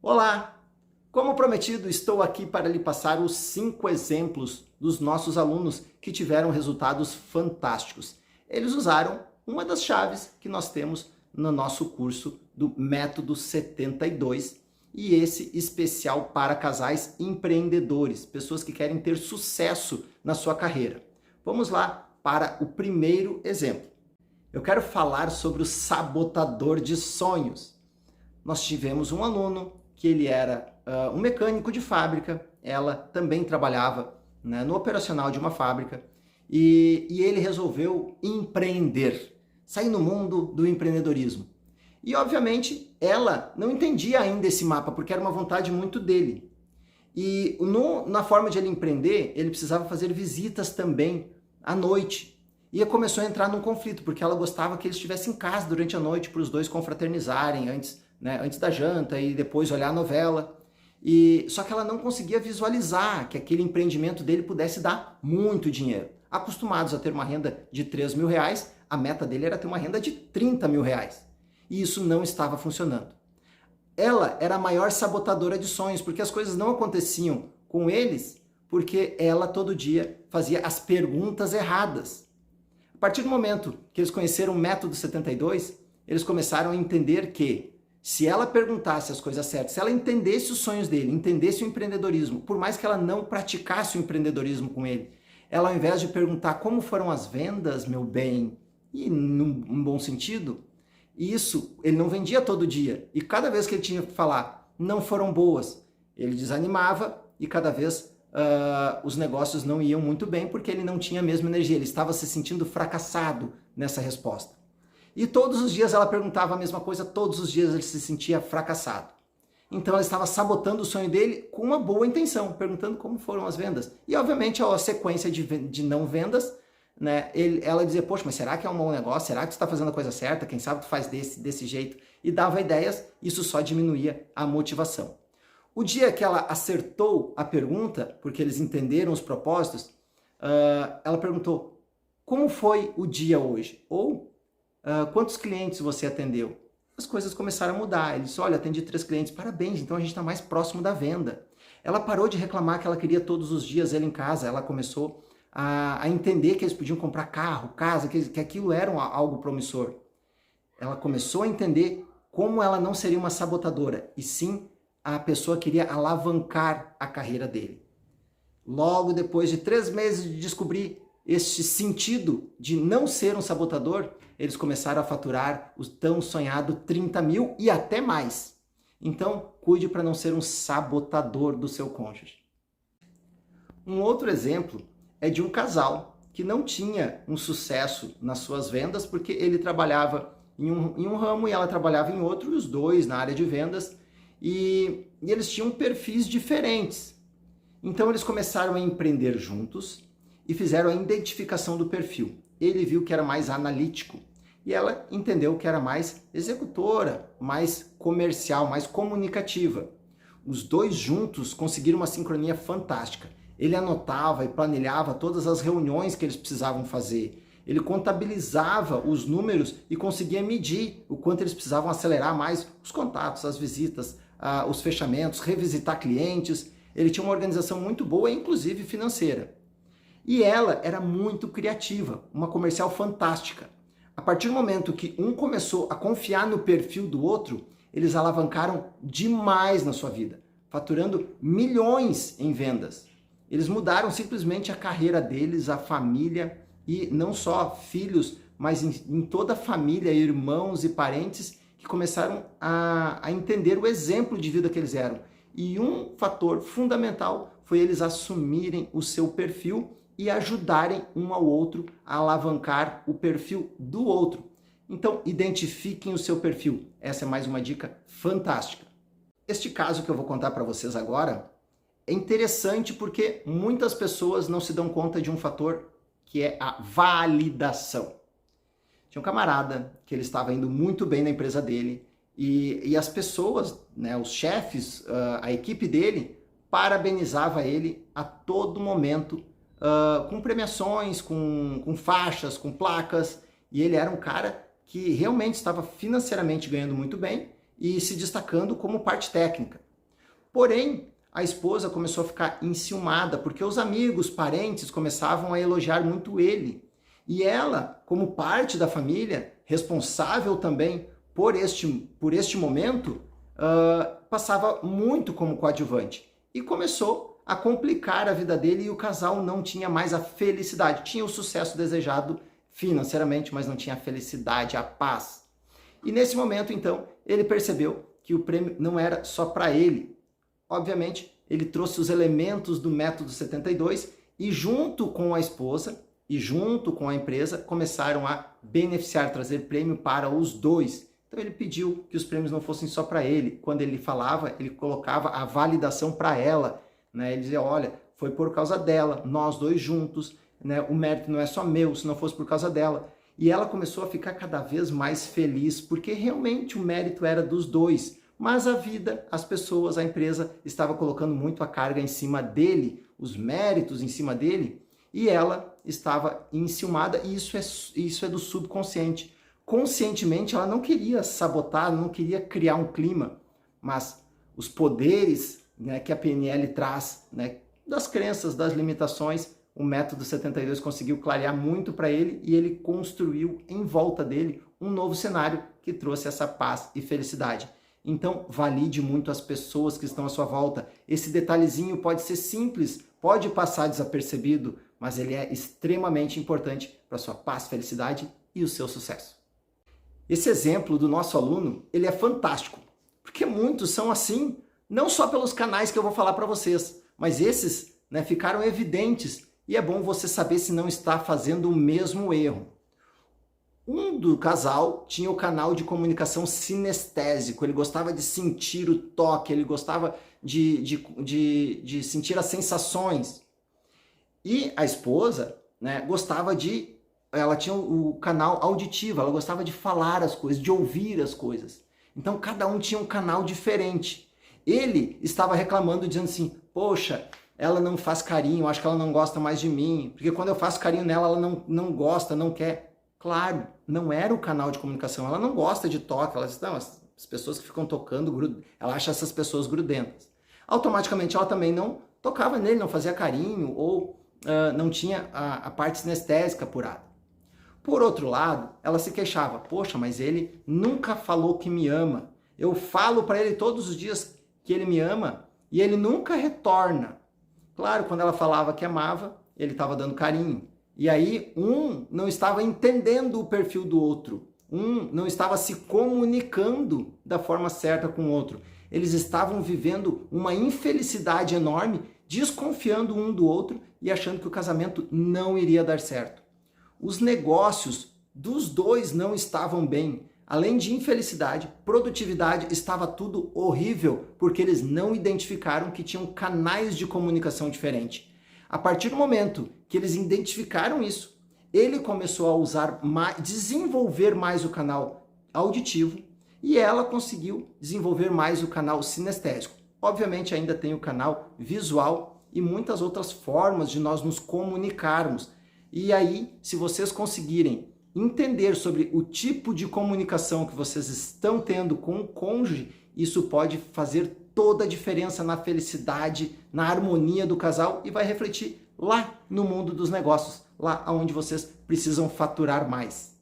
Olá! Como prometido, estou aqui para lhe passar os 5 exemplos dos nossos alunos que tiveram resultados fantásticos. Eles usaram uma das chaves que nós temos no nosso curso do Método 72 e esse especial para casais empreendedores, pessoas que querem ter sucesso na sua carreira. Vamos lá para o primeiro exemplo. Eu quero falar sobre o sabotador de sonhos. Nós tivemos um aluno que ele era um mecânico de fábrica, ela também trabalhava, né, no operacional de uma fábrica e ele resolveu empreender, sair no mundo do empreendedorismo. E obviamente ela não entendia ainda esse mapa, porque era uma vontade muito dele. E na forma de ele empreender, ele precisava fazer visitas também à noite. E começou a entrar num conflito, porque ela gostava que ele estivesse em casa durante a noite para os dois confraternizarem antes da janta e depois olhar a novela. Só que ela não conseguia visualizar que aquele empreendimento dele pudesse dar muito dinheiro. Acostumados a ter uma renda de 3 mil reais, a meta dele era ter uma renda de 30 mil reais. E isso não estava funcionando. Ela era a maior sabotadora de sonhos, porque as coisas não aconteciam com eles, porque ela todo dia fazia as perguntas erradas. A partir do momento que eles conheceram o Método 72, eles começaram a entender que se ela perguntasse as coisas certas, se ela entendesse os sonhos dele, entendesse o empreendedorismo, por mais que ela não praticasse o empreendedorismo com ele, ela ao invés de perguntar como foram as vendas, meu bem, e num bom sentido, isso ele não vendia todo dia. E cada vez que ele tinha que falar, não foram boas, ele desanimava e cada vez os negócios não iam muito bem porque ele não tinha a mesma energia, ele estava se sentindo fracassado nessa resposta. E todos os dias ela perguntava a mesma coisa, todos os dias ele se sentia fracassado. Então ela estava sabotando o sonho dele com uma boa intenção, perguntando como foram as vendas. E obviamente a sequência de não vendas, né, ela dizia, poxa, mas será que é um bom negócio? Será que tu está fazendo a coisa certa? Quem sabe tu faz desse jeito? E dava ideias, isso só diminuía a motivação. O dia que ela acertou a pergunta, porque eles entenderam os propósitos, ela perguntou, como foi o dia hoje? Ou, quantos clientes você atendeu? As coisas começaram a mudar. Ele disse, olha, atendi 3 clientes, parabéns, então a gente está mais próximo da venda. Ela parou de reclamar que ela queria todos os dias ele em casa, ela começou a entender que eles podiam comprar carro, casa, que aquilo era algo promissor. Ela começou a entender como ela não seria uma sabotadora, e sim a pessoa queria alavancar a carreira dele. Logo depois de 3 meses de descobrir este sentido de não ser um sabotador, eles começaram a faturar o tão sonhado 30 mil e até mais. Então, cuide para não ser um sabotador do seu cônjuge. Um outro exemplo é de um casal que não tinha um sucesso nas suas vendas porque ele trabalhava em um ramo e ela trabalhava em outro, e os dois na área de vendas, e eles tinham perfis diferentes. Então eles começaram a empreender juntos e fizeram a identificação do perfil. Ele viu que era mais analítico e ela entendeu que era mais executora, mais comercial, mais comunicativa. Os dois juntos conseguiram uma sincronia fantástica. Ele anotava e planilhava todas as reuniões que eles precisavam fazer. Ele contabilizava os números e conseguia medir o quanto eles precisavam acelerar mais os contatos, as visitas, os fechamentos, revisitar clientes. Ele tinha uma organização muito boa, inclusive financeira. E ela era muito criativa, uma comercial fantástica. A partir do momento que um começou a confiar no perfil do outro, eles alavancaram demais na sua vida, faturando milhões em vendas. Eles mudaram simplesmente a carreira deles, a família, e não só filhos, mas em toda a família, irmãos e parentes que começaram a entender o exemplo de vida que eles eram. E um fator fundamental foi eles assumirem o seu perfil e ajudarem um ao outro a alavancar o perfil do outro. Então, identifiquem o seu perfil. Essa é mais uma dica fantástica. Este caso que eu vou contar para vocês agora é interessante porque muitas pessoas não se dão conta de um fator que é a validação. Tinha um camarada que ele estava indo muito bem na empresa dele e as pessoas, né, os chefes, a equipe dele, parabenizava ele a todo momento com premiações, com faixas, com placas, e ele era um cara que realmente estava financeiramente ganhando muito bem e se destacando como parte técnica. Porém, a esposa começou a ficar enciumada, porque os amigos, parentes começavam a elogiar muito ele. E ela, como parte da família, responsável também por este momento, passava muito como coadjuvante. E começou a complicar a vida dele e o casal não tinha mais a felicidade. Tinha o sucesso desejado financeiramente, mas não tinha a felicidade, a paz. E nesse momento, então, ele percebeu que o prêmio não era só para ele. Obviamente, ele trouxe os elementos do método 72 e junto com a esposa e junto com a empresa começaram a beneficiar, trazer prêmio para os dois. Então ele pediu que os prêmios não fossem só para ele. Quando ele falava, ele colocava a validação para ela, né? Ele dizia, olha, foi por causa dela, nós dois juntos, né? O mérito não é só meu, se não fosse por causa dela. E ela começou a ficar cada vez mais feliz, porque realmente o mérito era dos dois. Mas a vida, as pessoas, a empresa estava colocando muito a carga em cima dele, os méritos em cima dele, e ela estava enciumada, e isso é do subconsciente. Conscientemente, ela não queria sabotar, não queria criar um clima, mas os poderes, né, que a PNL traz, né, das crenças, das limitações, o método 72 conseguiu clarear muito para ele e ele construiu em volta dele um novo cenário que trouxe essa paz e felicidade. Então, valide muito as pessoas que estão à sua volta. Esse detalhezinho pode ser simples, pode passar desapercebido, mas ele é extremamente importante para a sua paz, felicidade e o seu sucesso. Esse exemplo do nosso aluno, ele é fantástico, porque muitos são assim, não só pelos canais que eu vou falar para vocês, mas esses, né, ficaram evidentes e é bom você saber se não está fazendo o mesmo erro. Um do casal tinha o canal de comunicação sinestésico, ele gostava de sentir o toque, ele gostava de sentir as sensações. E a esposa, né, ela tinha o canal auditivo, ela gostava de falar as coisas, de ouvir as coisas. Então cada um tinha um canal diferente. Ele estava reclamando, dizendo assim, poxa, ela não faz carinho, acho que ela não gosta mais de mim, porque quando eu faço carinho nela, ela não gosta, não quer. Claro, não era o canal de comunicação, ela não gosta de toque, ela diz, não, as pessoas que ficam tocando, ela acha essas pessoas grudentas. Automaticamente ela também não tocava nele, não fazia carinho ou não tinha a parte sinestésica apurada. Por outro lado, ela se queixava, poxa, mas ele nunca falou que me ama. Eu falo para ele todos os dias que ele me ama e ele nunca retorna. Claro, quando ela falava que amava, ele estava dando carinho. E aí, um não estava entendendo o perfil do outro. Um não estava se comunicando da forma certa com o outro. Eles estavam vivendo uma infelicidade enorme, desconfiando um do outro e achando que o casamento não iria dar certo. Os negócios dos dois não estavam bem. Além de infelicidade, produtividade, estava tudo horrível, porque eles não identificaram que tinham canais de comunicação diferentes. A partir do momento que eles identificaram isso, ele começou a desenvolver mais o canal auditivo e ela conseguiu desenvolver mais o canal sinestésico. Obviamente ainda tem o canal visual e muitas outras formas de nós nos comunicarmos. E aí, se vocês conseguirem entender sobre o tipo de comunicação que vocês estão tendo com o cônjuge, isso pode fazer toda a diferença na felicidade, na harmonia do casal e vai refletir lá no mundo dos negócios, lá onde vocês precisam faturar mais.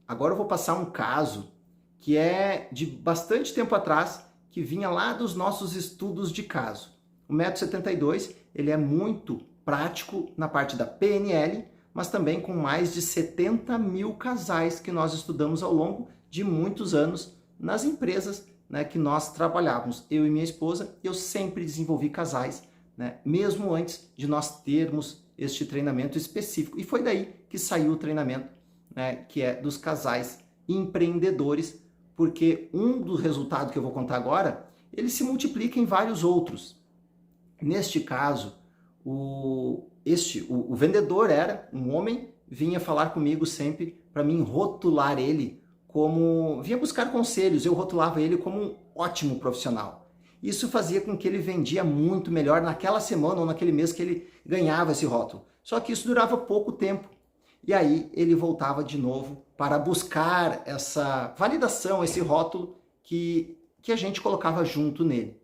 Agora eu vou passar um caso que é de bastante tempo atrás, que vinha lá dos nossos estudos de caso. O método 72, ele é muito prático na parte da PNL, mas também com mais de 70 mil casais que nós estudamos ao longo de muitos anos nas empresas, né, que nós trabalhávamos. Eu e minha esposa, eu sempre desenvolvi casais, né, mesmo antes de nós termos este treinamento específico. E foi daí que saiu o treinamento, né, que é dos casais empreendedores, porque um dos resultados que eu vou contar agora, ele se multiplica em vários outros. Neste caso, o vendedor era um homem, vinha falar comigo sempre para mim rotular ele como... Vinha buscar conselhos, eu rotulava ele como um ótimo profissional. Isso fazia com que ele vendia muito melhor naquela semana ou naquele mês que ele ganhava esse rótulo. Só que isso durava pouco tempo. E aí ele voltava de novo para buscar essa validação, esse rótulo que a gente colocava junto nele.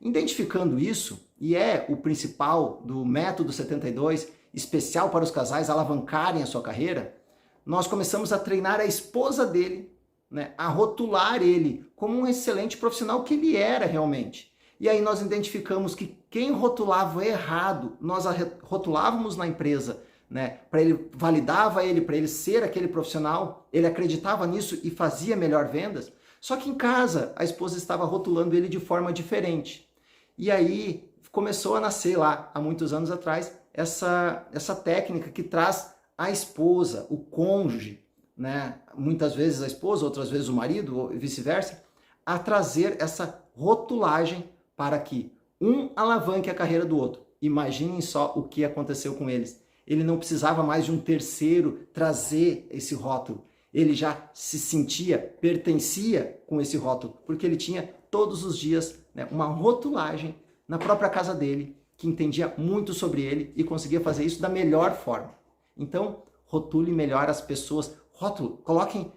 Identificando isso, e é o principal do método 72, especial para os casais alavancarem a sua carreira, nós começamos a treinar a esposa dele, né, a rotular ele como um excelente profissional que ele era realmente. E aí nós identificamos que quem rotulava errado, nós rotulávamos na empresa, né, para ele, validava ele, para ele ser aquele profissional, ele acreditava nisso e fazia melhor vendas. Só que em casa a esposa estava rotulando ele de forma diferente. E aí começou a nascer lá, há muitos anos atrás, essa técnica que traz a esposa, o cônjuge, né, muitas vezes a esposa, outras vezes o marido, ou vice-versa, a trazer essa rotulagem para que um alavanque a carreira do outro. Imaginem só o que aconteceu com eles. Ele não precisava mais de um terceiro trazer esse rótulo. Ele já se sentia, pertencia com esse rótulo, porque ele tinha todos os dias, né, uma rotulagem na própria casa dele, que entendia muito sobre ele e conseguia fazer isso da melhor forma. Então, rotule melhor as pessoas. Rótulo, coloquem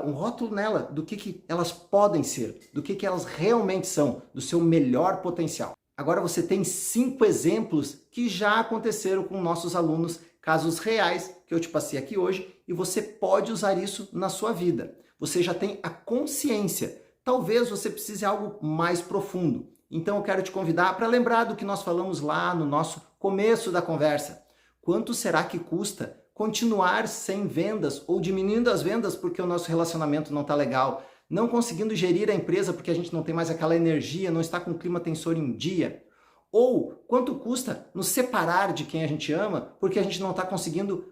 um rótulo nela do que elas podem ser, do que elas realmente são, do seu melhor potencial. Agora você tem 5 exemplos que já aconteceram com nossos alunos, casos reais que eu te passei aqui hoje, e você pode usar isso na sua vida. Você já tem a consciência. Talvez você precise de algo mais profundo. Então eu quero te convidar para lembrar do que nós falamos lá no nosso começo da conversa. Quanto será que custa continuar sem vendas ou diminuindo as vendas porque o nosso relacionamento não está legal, não conseguindo gerir a empresa porque a gente não tem mais aquela energia, não está com o clima tensor em dia? Ou quanto custa nos separar de quem a gente ama porque a gente não está conseguindo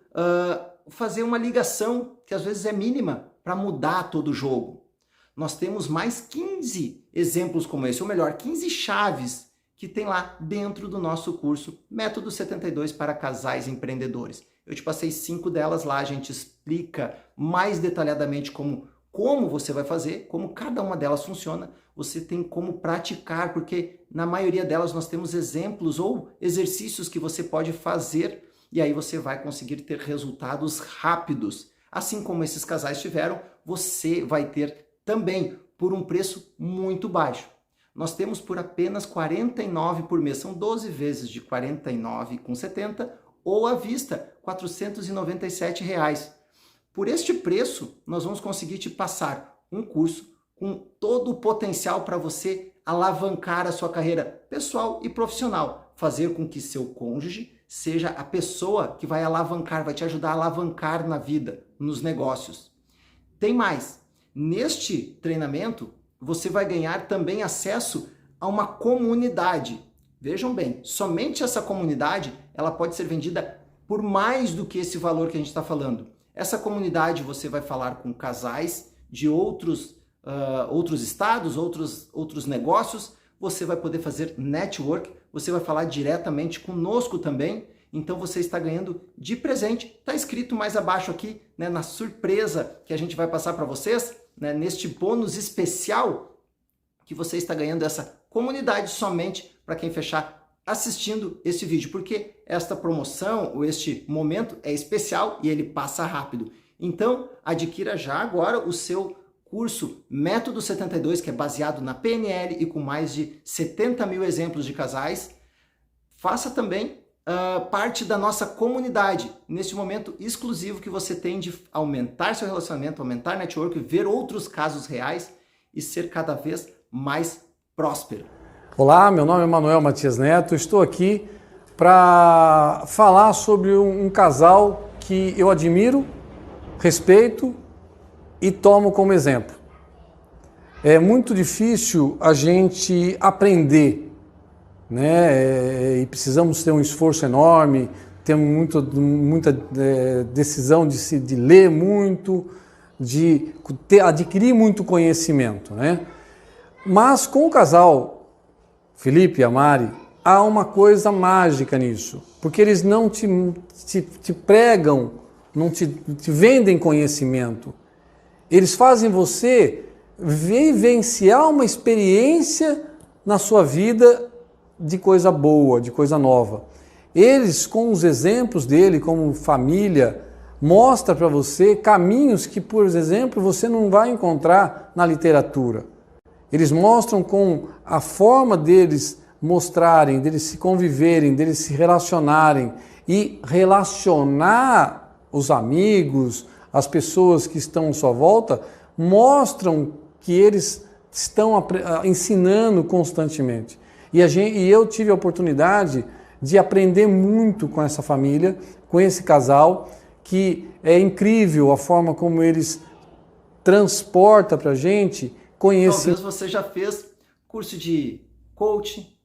fazer uma ligação que às vezes é mínima para mudar todo o jogo? Nós temos mais 15 exemplos como esse, ou melhor, 15 chaves que tem lá dentro do nosso curso Método 72 para Casais Empreendedores. Eu te passei 5 delas lá, a gente explica mais detalhadamente como você vai fazer, como cada uma delas funciona, você tem como praticar, porque na maioria delas nós temos exemplos ou exercícios que você pode fazer e aí você vai conseguir ter resultados rápidos. Assim como esses casais tiveram, você vai ter também por um preço muito baixo. Nós temos por apenas R$ 49 por mês, são 12 vezes de R$ 49,70 ou à vista, R$ 497. Por este preço, nós vamos conseguir te passar um curso com todo o potencial para você alavancar a sua carreira pessoal e profissional, fazer com que seu cônjuge seja a pessoa que vai alavancar, vai te ajudar a alavancar na vida, nos negócios. Tem mais, neste treinamento, você vai ganhar também acesso a uma comunidade. Vejam bem, somente essa comunidade ela pode ser vendida por mais do que esse valor que a gente está falando. Essa comunidade você vai falar com casais de outros estados, outros negócios, você vai poder fazer network, você vai falar diretamente conosco também, então você está ganhando de presente. Está escrito mais abaixo aqui, né, na surpresa que a gente vai passar para vocês, né, neste bônus especial, que você está ganhando essa comunidade somente para quem fechar assistindo esse vídeo, porque esta promoção ou este momento é especial e ele passa rápido. Então, adquira já agora o seu curso Método 72, que é baseado na PNL e com mais de 70 mil exemplos de casais. Faça também parte da nossa comunidade, neste momento exclusivo que você tem de aumentar seu relacionamento, aumentar network, ver outros casos reais e ser cada vez mais próspero. Olá, meu nome é Manuel Matias Neto, estou aqui para falar sobre um casal que eu admiro, respeito e tomo como exemplo. É muito difícil a gente aprender, né? E precisamos ter um esforço enorme, temos muita decisão de ler muito, de adquirir muito conhecimento, né? Mas com o casal Felipe e a Mari, há uma coisa mágica nisso, porque eles não te pregam, não te vendem conhecimento. Eles fazem você vivenciar uma experiência na sua vida de coisa boa, de coisa nova. Eles, com os exemplos dele, como família, mostram para você caminhos que, por exemplo, você não vai encontrar na literatura. Eles mostram com a forma deles mostrarem, deles se conviverem, deles se relacionarem e relacionar os amigos, as pessoas que estão à sua volta, mostram que eles estão ensinando constantemente. E eu tive a oportunidade de aprender muito com essa família, com esse casal, que é incrível a forma como eles transportam para a gente conhecimento. Talvez você já fez curso de coaching,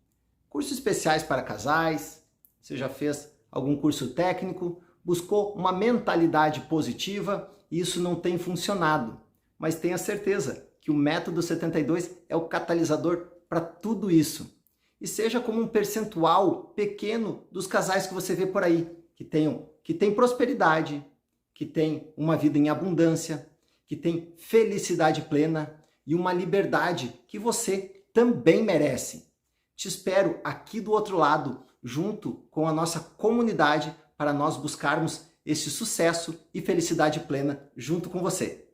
cursos especiais para casais, você já fez algum curso técnico, buscou uma mentalidade positiva e isso não tem funcionado. Mas tenha certeza que o método 72 é o catalisador para tudo isso. E seja como um percentual pequeno dos casais que você vê por aí, que tem prosperidade, que tem uma vida em abundância, que tem felicidade plena e uma liberdade que você também merece. Te espero aqui do outro lado, junto com a nossa comunidade, para nós buscarmos esse sucesso e felicidade plena junto com você.